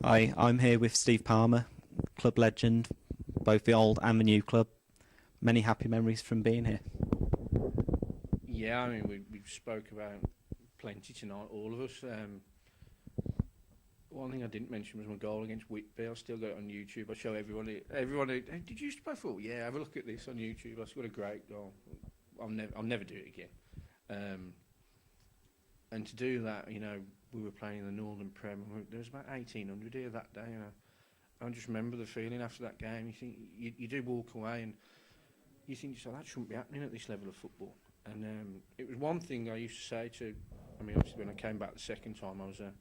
Hi, I'm here with Steve Palmer, club legend, both the old and the new club. Many happy memories from being here. Yeah, I mean, we spoke about plenty tonight, all of us. One thing I didn't mention was my goal against Whitby. I've still got it on YouTube. I show everyone, hey, did you used to play football? Yeah, have a look at this on YouTube. I scored a great goal. I'll never do it again. And to do that, we were playing in the Northern Prem. There was about 1,800 here that day. I just remember the feeling after that game. You think you do walk away, and you think that shouldn't be happening at this level of football. And it was one thing I used to say to. I mean, obviously, when I came back the second time, I was a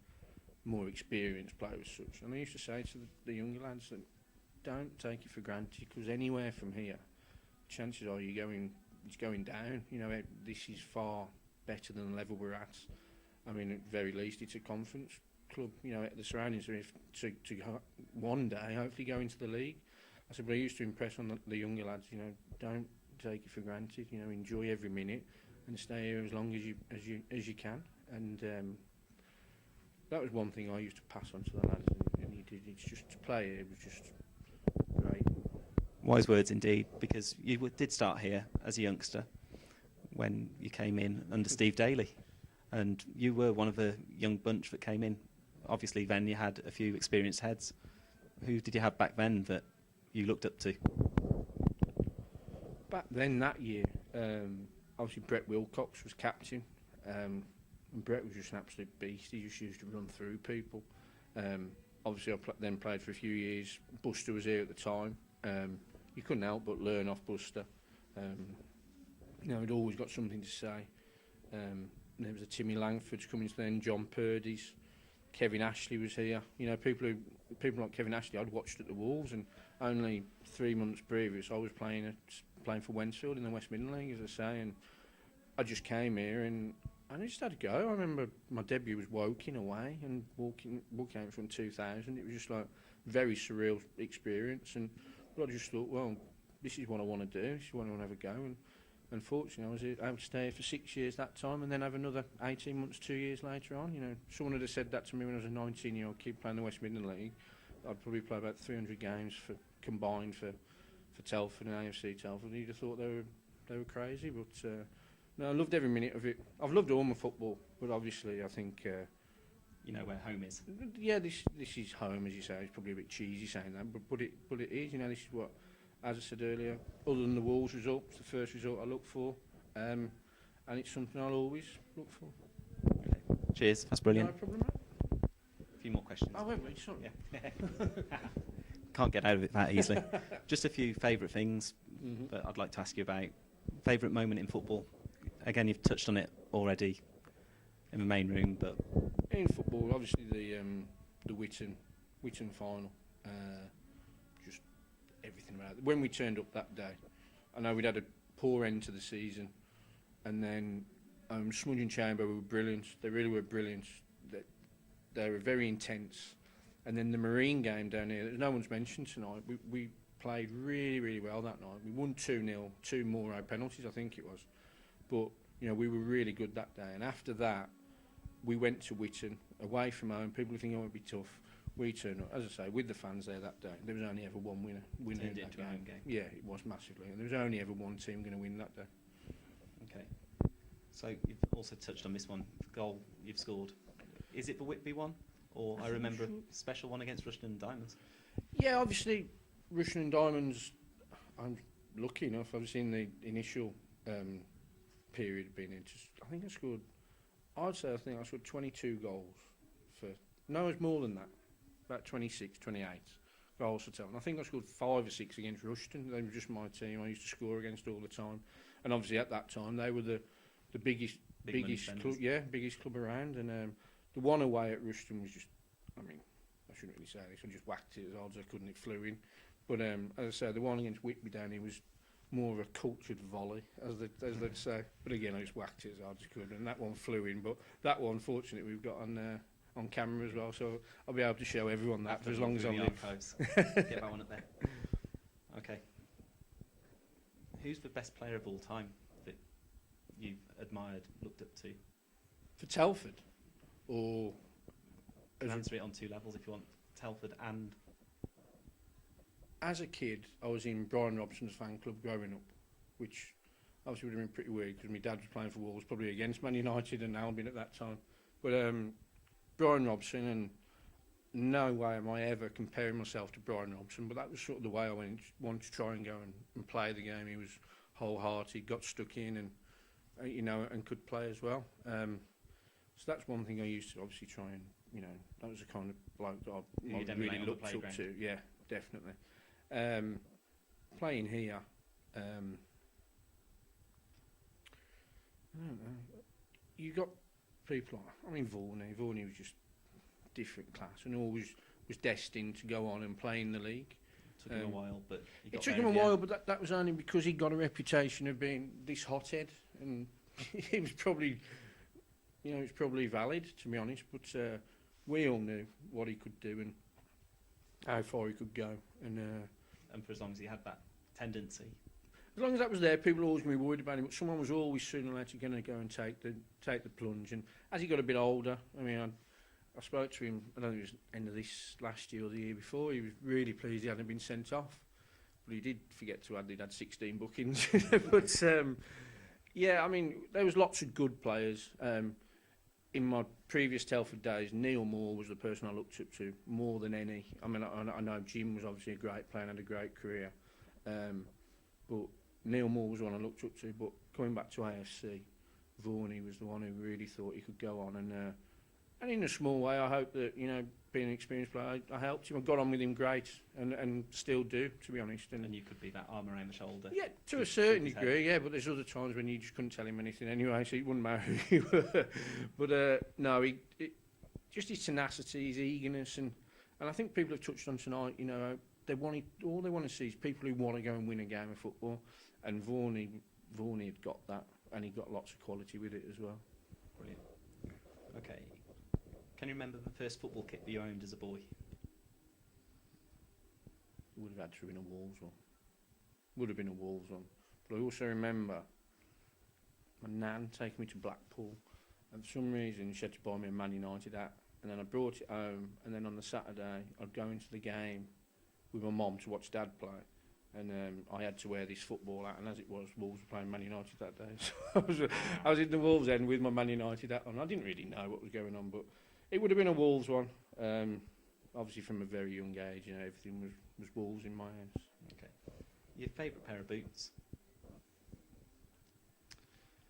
more experienced player as such, and I used to say to the younger lads that don't take it for granted, because anywhere from here, chances are it's going down. This is far better than the level we're at. I mean, at the very least, it's a conference club. The surroundings are to one day hopefully go into the league. I said, but I used to impress on the younger lads. Don't take it for granted. Enjoy every minute and stay here as long as you can. And that was one thing I used to pass on to the lads, and he did. It's just to play here was just great. Wise words indeed, because you did start here as a youngster when you came in under Steve Daly, and you were one of the young bunch that came in. Obviously, then you had a few experienced heads. Who did you have back then that you looked up to? Back then, that year, obviously Brett Wilcox was captain. And Brett was just an absolute beast. He just used to run through people. Obviously, I then played for a few years. Buster was here at the time. You couldn't help but learn off Buster. He'd always got something to say. There was a Timmy Langford's coming to then, John Purdy's, Kevin Ashley was here. People like Kevin Ashley I'd watched at the Wolves, and only 3 months previous I was playing for Wensfield in the West Midland League, as I say, and I just came here and I just had to go. I remember my debut was Woking away, and walking out from 2000. It was just like a very surreal experience, but I just thought, well, this is what I want to do. This is what I want to have a go. And unfortunately, I was able to stay here for 6 years that time, and then have another 18 months, 2 years later on. Someone had said that to me when I was a 19-year-old kid playing the West Midland League. I'd probably play about 300 games combined for Telford and AFC Telford. You'd have thought they were crazy, but no, I loved every minute of it. I've loved all my football, but obviously I think you know where home is. Yeah, this is home, as you say. It's probably a bit cheesy saying that, but it is. This is what, as I said earlier, other than the Wolves result, it's the first result I look for, and it's something I'll always look for. Okay. Cheers, that's brilliant. No problem, mate. A few more questions. Oh, wait, sorry. Yeah. Can't get out of it that easily. Just a few favourite things that I'd like to ask you about. Favourite moment in football? Again, you've touched on it already in the main room, but in football, obviously the Whitton final, just everything about it. When we turned up that day, I know we'd had a poor end to the season, and then Smudge and Chamber were brilliant. They really were brilliant. They were very intense. And then the Marine game down here, that no one's mentioned tonight, we played really, really well that night. We won 2-0, 2 Morrow penalties, I think it was. But, we were really good that day. And after that, we went to Whitton, away from home. People think it would be tough. We turned up, as I say, with the fans there that day. There was only ever one winner in that game. Yeah, it was massively. And there was only ever one team going to win that day. Okay. So you've also touched on this one, the goal you've scored. Is it the Whitby one? Or I remember a special one against Rushden and Diamonds? Yeah, obviously, Rushden and Diamonds, I'm lucky enough, obviously in the initial period of being in, I think I scored 22 goals no, it's more than that, about 26, 28 goals for Telford. I think I scored 5 or 6 against Rushden. They were just my team I used to score against all the time. And obviously at that time, they were the biggest club around. And the one away at Rushden was just, I shouldn't really say this, I just whacked it as hard as I could and it flew in. But as I say, the one against Whitby down here was more of a cultured volley, as they'd say. But again, I just whacked it as hard as I could, and that one flew in. But that one, fortunately, we've got on camera as well, so I'll be able to show everyone that for as long as I live. Get that one up there. Okay. Who's the best player of all time that you've admired, looked up to? For Telford? Or... You can answer it on 2 levels if you want. Telford and... As a kid, I was in Brian Robertson's fan club growing up, which obviously would have been pretty weird because my dad was playing for Wolves, probably against Man United and Albion at that time. But Brian Robertson, and no way am I ever comparing myself to Brian Robertson, but that was sort of the way I wanted to try and go and play the game. He was wholehearted, got stuck in, and and could play as well. So that's one thing I used to obviously try and, that was the kind of bloke that I really looked up to. Yeah, definitely. Playing here, I don't know. You got people like, Vaughan was just different class and always was destined to go on and play in the league. Took him a while, but it took him a while, but that was only because he got a reputation of being this hothead, and it was probably, it's probably valid, to be honest. But we all knew what he could do and how far he could go, and for as long as he had that tendency. As long as that was there, people were always going to be worried about him, but someone was always sooner or later going to go and take the plunge. And as he got a bit older, I spoke to him, I don't think it was end of this last year or the year before, he was really pleased he hadn't been sent off. But he did forget to add he'd had 16 bookings. But, there was lots of good players. In my previous Telford days, Neil Moore was the person I looked up to more than any. I know Jim was obviously a great player and had a great career. But Neil Moore was the one I looked up to. But coming back to AFC, Vaughan was the one who really thought he could go on. And in a small way, I hope that, being an experienced player, I helped him. I got on with him great and still do, to be honest. And you could be that arm around the shoulder. Yeah, to a certain degree, yeah, but there's other times when you just couldn't tell him anything anyway, so it wouldn't matter who you were. But no, just his tenacity, his eagerness, and I think people have touched on tonight, all they want to see is people who want to go and win a game of football, and Vaughan had got that, and he got lots of quality with it as well. Brilliant. Okay. Can you remember the first football kit that you owned as a boy? Would have had to have been a Wolves one. But I also remember my nan taking me to Blackpool, and for some reason she had to buy me a Man United hat, and then I brought it home, and then on the Saturday I'd go into the game with my mum to watch Dad play, and I had to wear this football hat, and as it was, Wolves were playing Man United that day, so I was in the Wolves end with my Man United hat on. I didn't really know what was going on, but it would have been a Wolves one. Obviously, from a very young age, everything was Wolves in my house. Okay. Your favourite pair of boots?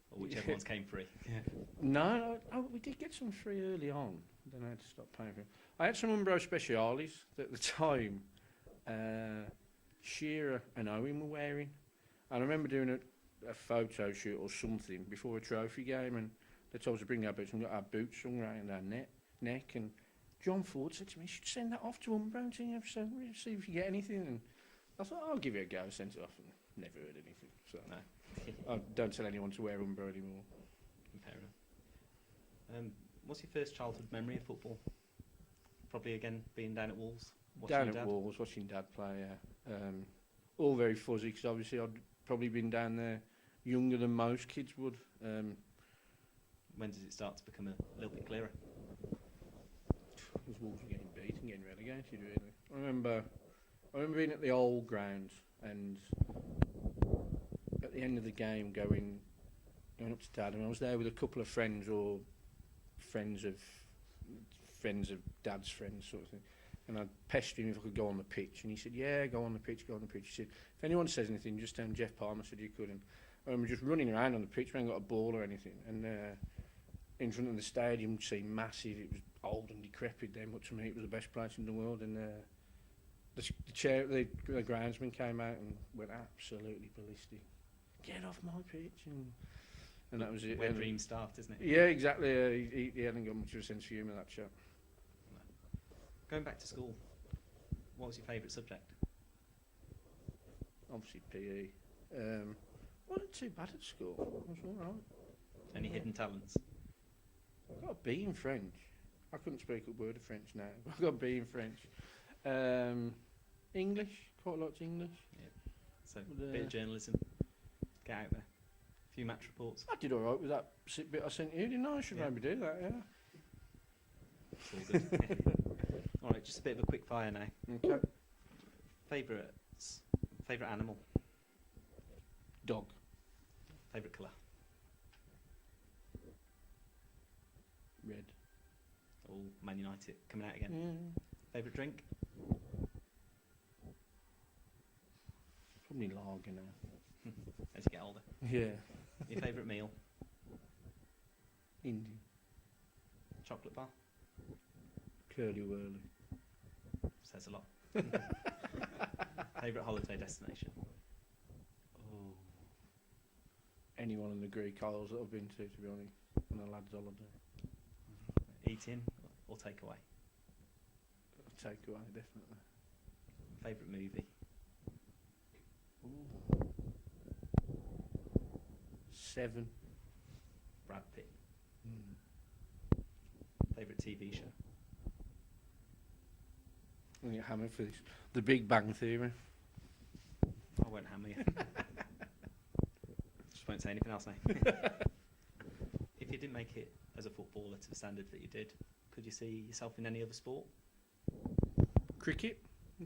Or whichever ones came free? Yeah. No, we did get some free early on. Then I had to stop paying for them. I had some Umbro Specialis that at the time Shearer and Owen were wearing. And I remember doing a photo shoot or something before a trophy game, and they told us to bring our boots, and we got our boots hung around our neck, and John Ford said to me, you should send that off to Umbro and see if you get anything. And I thought, I'll give it a go. Sent it off and never heard anything. So no. I don't tell anyone to wear Umbro anymore. Fair enough. What's your first childhood memory of football? Probably again being down at Wolves. Wolves, watching Dad play. Yeah. All very fuzzy because obviously I'd probably been down there younger than most kids would. When does it start to become a little bit clearer? Because Wolves were getting beat and getting relegated, really. I remember being at the old ground, and at the end of the game going up to Dad, and I was there with a couple of friends or friends of Dad's friends, sort of thing. And I pestered him if I could go on the pitch, and he said, "Yeah, go on the pitch." He said, "If anyone says anything, just tell Jeff Palmer said you could." And I remember just running around on the pitch. We hadn't got a ball or anything, and in front of the stadium seemed massive. It was old and decrepit then, but to me it was the best place in the world. And the groundsman came out and went absolutely ballistic. Get off my pitch, and that was it. Where dreams start, isn't it? Yeah, exactly. He hadn't got much of a sense of humour, that chap. Going back to school, what was your favourite subject? Obviously PE. Wasn't too bad at school. I was all right. Any hidden talents? I got a B in French. I couldn't speak a word of French now. I got a B in French. English, quite a lot of English. Yeah. So a bit of journalism. Get out there. A few match reports. I did all right with that bit I sent you, didn't I? I should maybe do that, yeah. It's all good. All right, just a bit of a quick fire now. Okay. Favourite animal? Dog. Favourite colour? Red. All Man United coming out again. Yeah. Favourite drink? Probably lager now. As you get older. Yeah. Your favourite meal? Indian. Chocolate bar? Curly whirly. Says a lot. Favourite holiday destination? Oh. Any one of the Greek Isles that I've been to be honest, on a lad's holiday. Eating or takeaway? Takeaway, definitely. Favourite movie? Ooh. 7. Brad Pitt. Mm. Favourite TV show? I'm gonna get hammered for this. The Big Bang Theory. I won't hammer you. Just won't say anything else now. If you didn't make it as a footballer to the standard that you did, could you see yourself in any other sport? Cricket.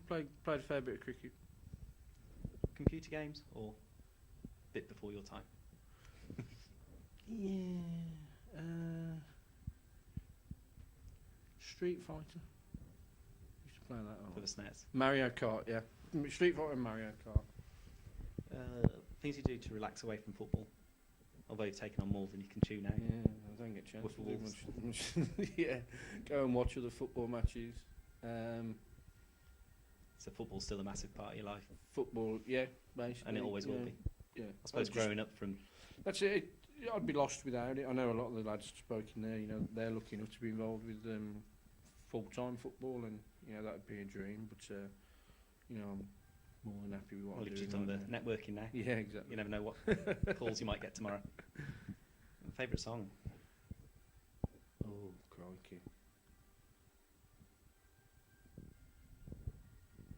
Played a fair bit of cricket. Computer games or a bit before your time? Yeah. Street Fighter. Used to play that a lot. For the SNES? Mario Kart, yeah. Street Fighter and Mario Kart. Things you do to relax away from football, although you've taken on more than you can chew now. Yeah, I don't get a chance to do much. Yeah, go and watch other football matches. So football's still a massive part of your life, Football, yeah, basically. and it always will be. Yeah. I suppose growing up from That's it. I'd be lost without it. I know a lot of the lads spoken there, they're lucky enough to be involved with full-time football, and, that would be a dream, but, I'm more than happy with what I'm you've doing. just done the right now. networking now. Yeah, exactly. You never know what calls you might get tomorrow. Favourite song? Oh, crikey.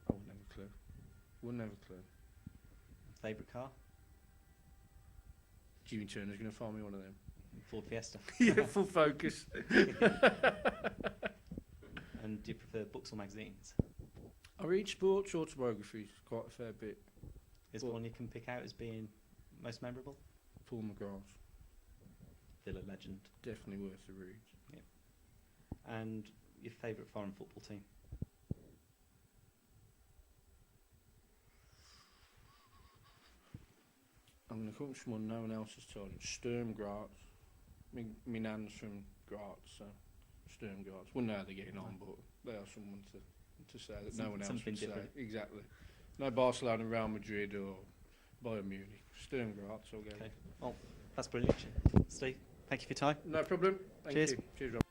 I wouldn't have a clue. Wouldn't have a clue. Favourite car? Jimmy Turner's going to find me one of them. Ford Fiesta. Yeah, full focus. And do you prefer books or magazines? I read sports autobiographies quite a fair bit. Is there one you can pick out as being most memorable? Paul McGrath, Villa legend. definitely worth the read. And your favourite foreign football team? I'm going to come from one no one else has told it. Sturm Graz. My nan's from Graz, so Sturm Graz. Wouldn't know how they're getting on, but they are someone to say that no one else Something would different. say. Exactly. No Barcelona, Real Madrid or Bayern Munich. Sturm Graz, I'll go. Okay. Well, that's brilliant. Steve, thank you for your time. No problem. Thank Cheers. you. Cheers, Rob.